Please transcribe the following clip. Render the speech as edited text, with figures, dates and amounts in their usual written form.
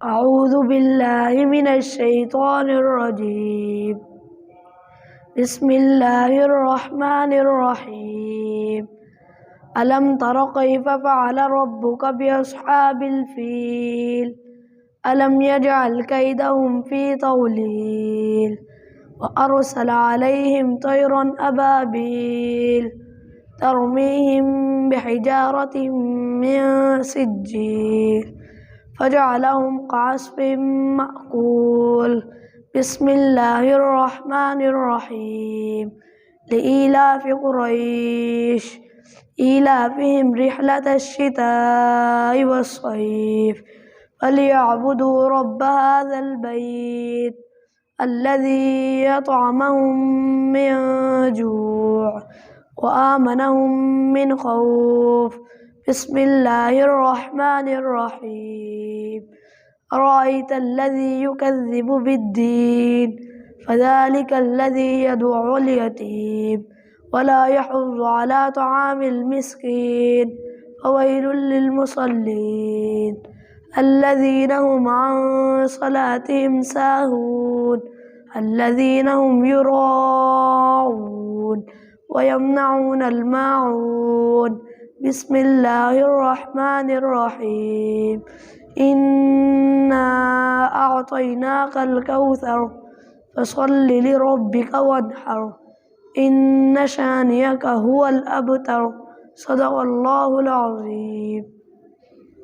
أعوذ بالله من الشيطان الرجيم. بسم الله الرحمن الرحيم. ألم تر كيف فعل ربك بأصحاب الفيل ألم يجعل كيدهم في تضليل وأرسل عليهم طيرا أبابيل ترميهم بحجارة من سجيل فجعلهم كعصف مأكول. بسم الله الرحمن الرحيم. لإيلاف قريش إيلافهم رحلة الشتاء والصيف فليعبدوا رب هذا البيت الذي أطعمهم من جوع وآمنهم من خوف. بسم الله الرحمن الرحيم. أرأيت الذي يكذب بالدين فذلك الذي يدع اليتيم ولا يحض على طعام المسكين فويل للمصلين الذين هم عن صلاتهم ساهون الذين هم يراءون ويمنعون الماعون. بسم الله الرحمن الرحيم. إنا أعطيناك الكوثر فصل لربك وانحر إن شانئك هو الأبتر. صدق الله العظيم.